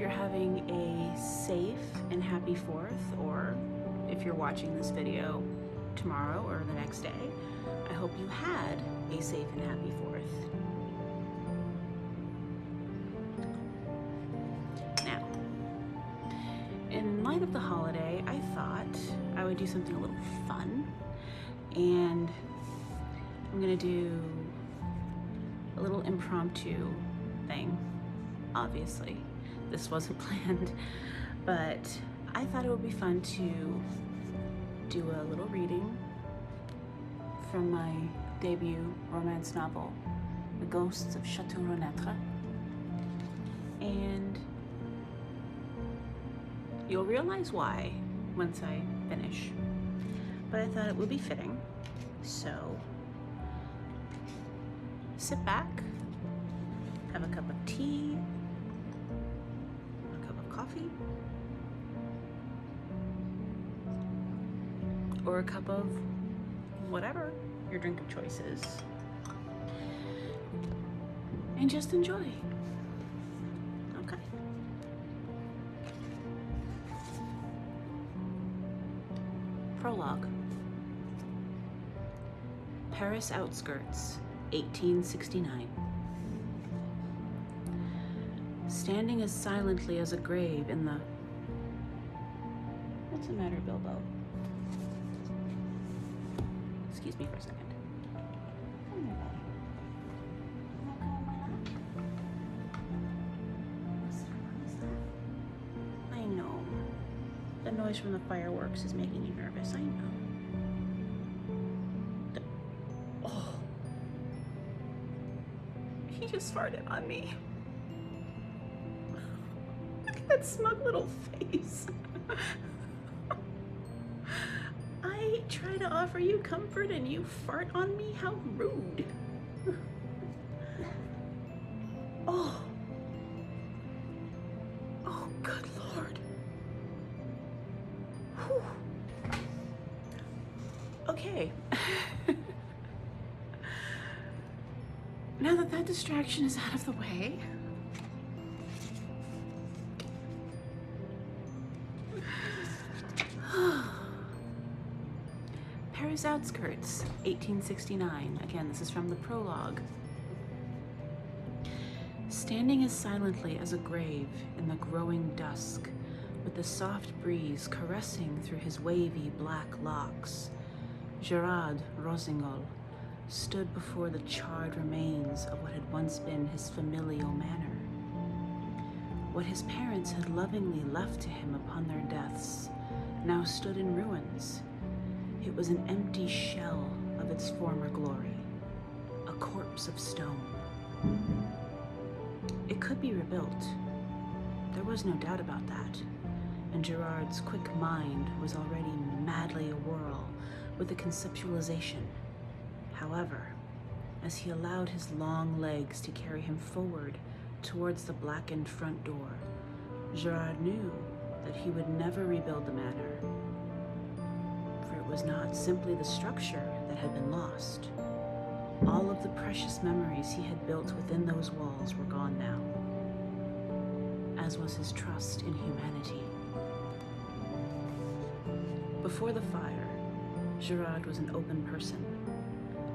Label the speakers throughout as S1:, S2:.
S1: you're having a safe and happy 4th, or if you're watching this video tomorrow or the next day, I hope you had a safe and happy 4th. Now, in light of the holiday, I thought I would do something a little fun, and I'm gonna do a little impromptu thing. Obviously, this wasn't planned, but I thought it would be fun to do a little reading from my debut romance novel, The Ghosts of Chateau Renai, and you'll realize why once I finish, but I thought it would be fitting. So sit back, have a cup of tea, a cup of coffee, or a cup of whatever your drink of choice is, and just enjoy. Okay. Prologue. Paris outskirts, 1869. Standing as silently as a grave in the... What's the matter, Bilbo? Excuse me for a second. Come here, buddy. You wanna come on my lap? What's that? I know. The noise from the fireworks is making you nervous, I know. Oh. He just farted on me. Look at that smug little face. I try to offer you comfort and you fart on me? How rude. Oh. Oh, good Lord. Whew. Okay. Now that that distraction is out of the way, Paris outskirts, 1869. Again, this is from the prologue. Standing as silently as a grave in the growing dusk, with the soft breeze caressing through his wavy black locks, Gerard Rossignol stood before the charred remains of what had once been his familial manor. What his parents had lovingly left to him upon their deaths now stood in ruins. It was an empty shell of its former glory, a corpse of stone. It could be rebuilt. There was no doubt about that, and Gerard's quick mind was already madly awhirl with the conceptualization. However, as he allowed his long legs to carry him forward towards the blackened front door, Gerard knew that he would never rebuild the manor, for it was not simply the structure that had been lost. All of the precious memories he had built within those walls were gone now, as was his trust in humanity. Before the fire, Gerard was an open person.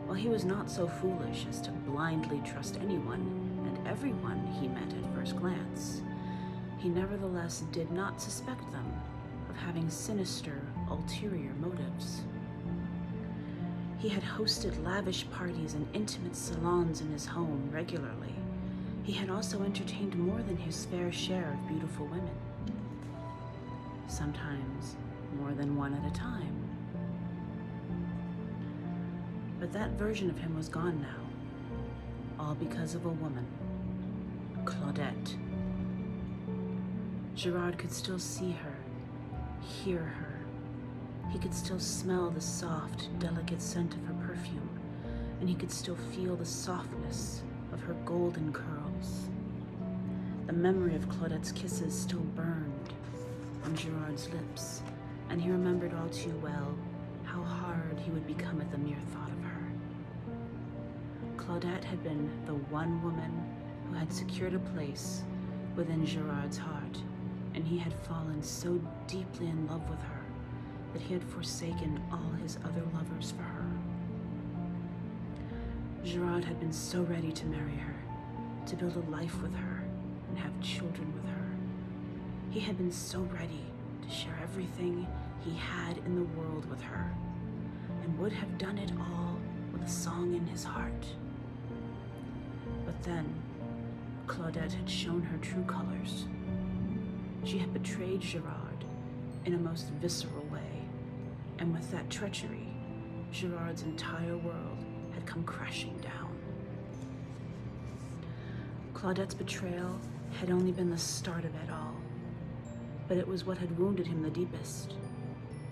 S1: While he was not so foolish as to blindly trust anyone and everyone he met at first glance, he nevertheless did not suspect them of having sinister, ulterior motives. He had hosted lavish parties and intimate salons in his home regularly. He had also entertained more than his fair share of beautiful women, sometimes more than one at a time. But that version of him was gone now, all because of a woman, Claudette. Gerard could still see her, hear her. He could still smell the soft, delicate scent of her perfume, and he could still feel the softness of her golden curls. The memory of Claudette's kisses still burned on Gerard's lips, and he remembered all too well how hard he would become at the mere thought of her. Claudette had been the one woman who had secured a place within Gerard's heart, and he had fallen so deeply in love with her that he had forsaken all his other lovers for her. Gerard had been so ready to marry her, to build a life with her, and have children with her. He had been so ready to share everything he had in the world with her, and would have done it all with a song in his heart. But then, Claudette had shown her true colors. She had betrayed Gerard in a most visceral way, and with that treachery, Gerard's entire world had come crashing down. Claudette's betrayal had only been the start of it all, but it was what had wounded him the deepest.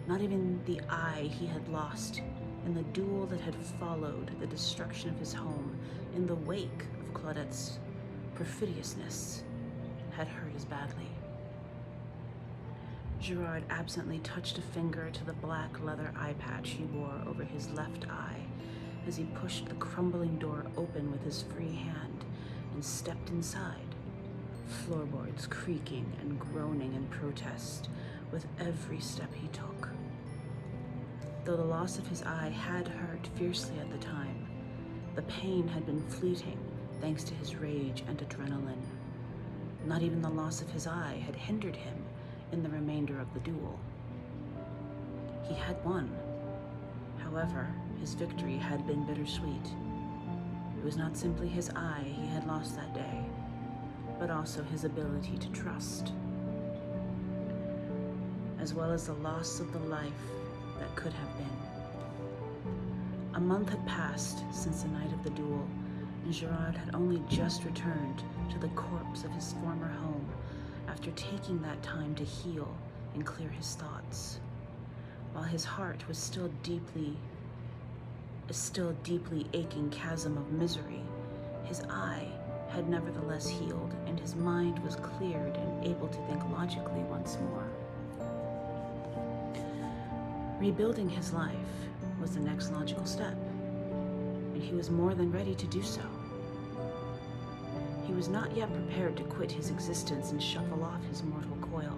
S1: Not even the eye he had lost in the duel that had followed the destruction of his home in the wake of Claudette's perfidiousness had hurt as badly. Gerard absently touched a finger to the black leather eye patch he wore over his left eye as he pushed the crumbling door open with his free hand and stepped inside, floorboards creaking and groaning in protest with every step he took. Though the loss of his eye had hurt fiercely at the time, the pain had been fleeting thanks to his rage and adrenaline. Not even the loss of his eye had hindered him in the remainder of the duel. He had won. However, his victory had been bittersweet. It was not simply his eye he had lost that day, but also his ability to trust, as well as the loss of the life that could have been. A month had passed since the night of the duel, and Gerard had only just returned to the corpse of his former home after taking that time to heal and clear his thoughts. While his heart was still deeply aching chasm of misery, his eye had nevertheless healed, and his mind was cleared and able to think logically once more. Rebuilding his life was the next logical step, and he was more than ready to do so. He was not yet prepared to quit his existence and shuffle off his mortal coil.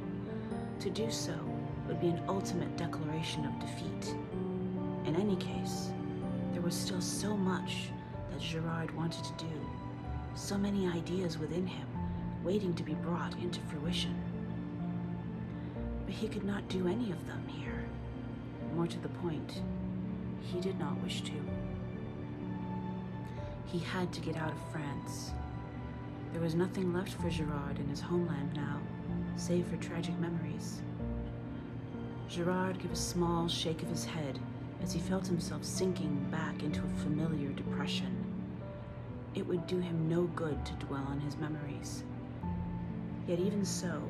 S1: To do so would be an ultimate declaration of defeat. In any case, there was still so much that Gerard wanted to do, so many ideas within him waiting to be brought into fruition. But he could not do any of them here. More to the point, he did not wish to. He had to get out of France. There was nothing left for Gerard in his homeland now, save for tragic memories. Gerard gave a small shake of his head as he felt himself sinking back into a familiar depression. It would do him no good to dwell on his memories. Yet even so,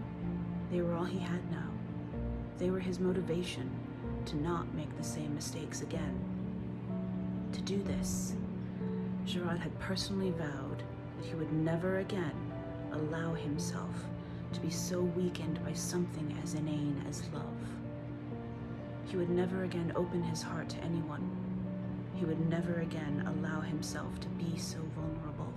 S1: they were all he had now. They were his motivation to not make the same mistakes again. To do this, Gerard had personally vowed that he would never again allow himself to be so weakened by something as inane as love. He would never again open his heart to anyone. He would never again allow himself to be so vulnerable.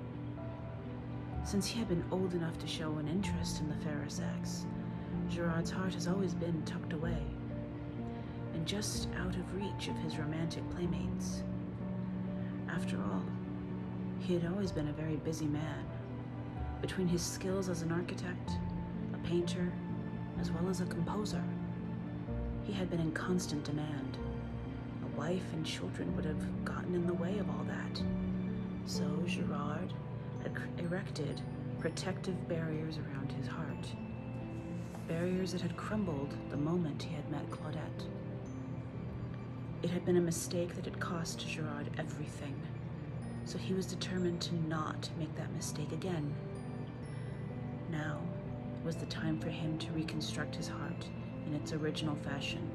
S1: Since he had been old enough to show an interest in the fairer sex, Gerard's heart has always been tucked away, and just out of reach of his romantic playmates. After all, he had always been a very busy man. Between his skills as an architect, a painter, as well as a composer, he had been in constant demand. A wife and children would have gotten in the way of all that. So Gerard had erected protective barriers around his heart. Barriers that had crumbled the moment he had met Claudette. It had been a mistake that had cost Gerard everything, so he was determined to not make that mistake again. Now was the time for him to reconstruct his heart in its original fashion,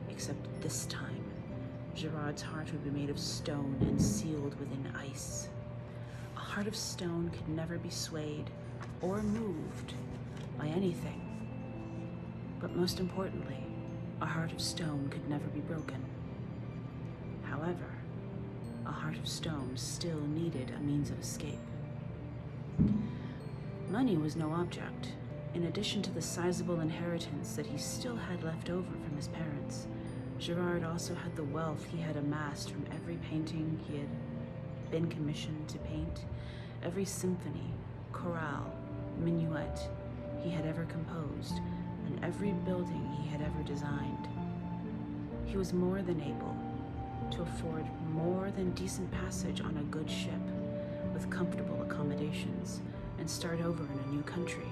S1: except this time, Gerard's heart would be made of stone and sealed within ice. A heart of stone could never be swayed or moved by anything. But most importantly, a heart of stone could never be broken. However, a heart of stone still needed a means of escape. Money was no object. In addition to the sizable inheritance that he still had left over from his parents, Gerard also had the wealth he had amassed from every painting he had been commissioned to paint, every symphony, chorale, minuet he had ever composed, and every building he had ever designed. He was more than able to afford more than decent passage on a good ship with comfortable accommodations and start over in a new country.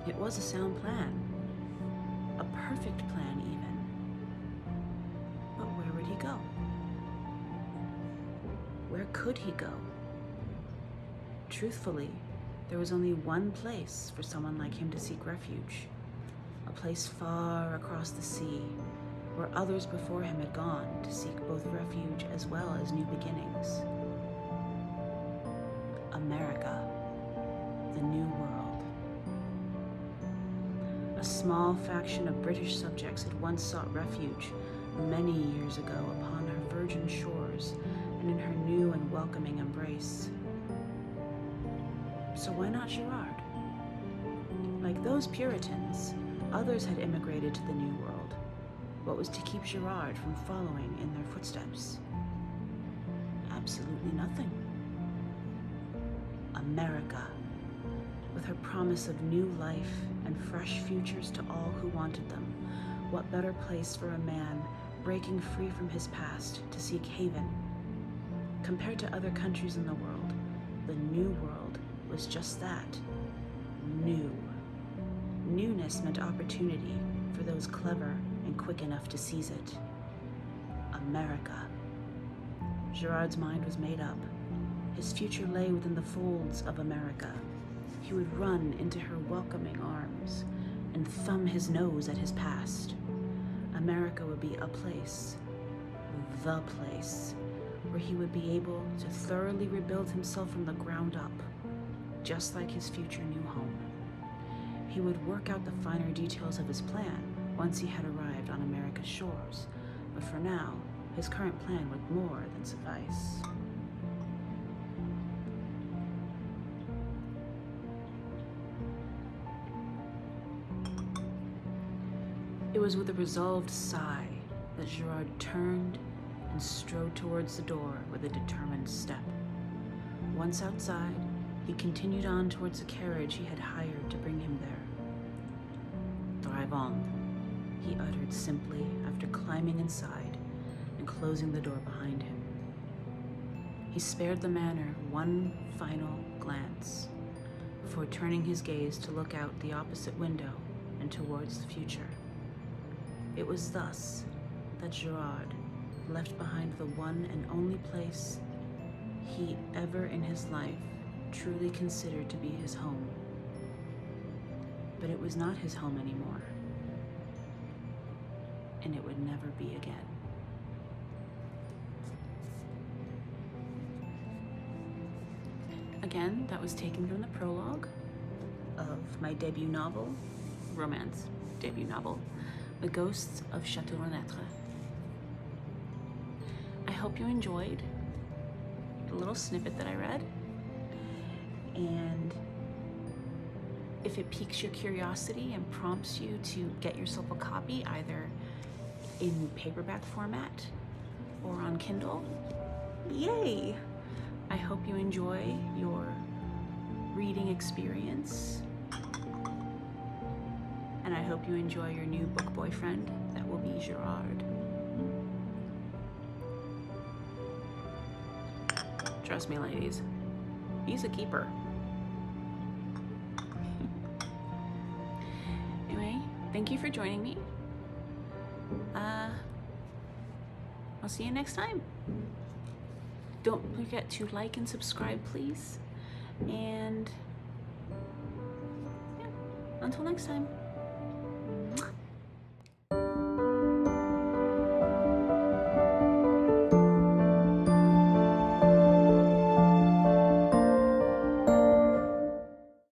S1: It was a sound plan, a perfect plan even. But where would he go? Where could he go? Truthfully, there was only one place for someone like him to seek refuge, a place far across the sea, where others before him had gone to seek both refuge as well as new beginnings. America, the New World. A small faction of British subjects had once sought refuge many years ago upon her virgin shores and in her new and welcoming embrace. So why not Gerard? Like those Puritans, others had immigrated to the New World. What was to keep Gerard from following in their footsteps? Absolutely nothing. America, with her promise of new life and fresh futures to all who wanted them, what better place for a man breaking free from his past to seek haven? Compared to other countries in the world, the New World was just that, new. Newness meant opportunity for those clever and quick enough to seize it. America. Gerard's mind was made up. His future lay within the folds of America. He would run into her welcoming arms and thumb his nose at his past. America would be a place, the place, where he would be able to thoroughly rebuild himself from the ground up, just like his future new home. He would work out the finer details of his plan once he had arrived on America's shores, but for now, his current plan would more than suffice. It was with a resolved sigh that Gerard turned and strode towards the door with a determined step. Once outside, he continued on towards the carriage he had hired to bring him there. "Drive on," he uttered simply after climbing inside and closing the door behind him. He spared the manor one final glance before turning his gaze to look out the opposite window and towards the future. It was thus that Gerard left behind the one and only place he ever in his life truly considered to be his home. But it was not his home anymore, and it would never be again. Again, that was taken from the prologue of my debut novel, romance debut novel, The Ghosts of Chateau Renai. I hope you enjoyed the little snippet that I read, and if it piques your curiosity and prompts you to get yourself a copy either in paperback format or on Kindle, yay! I hope you enjoy your reading experience, and I hope you enjoy your new book boyfriend that will be Gerard. Trust me, ladies, he's a keeper. Anyway, thank you for joining me. I'll see you next time. Don't forget to like and subscribe, please. And yeah, until next time.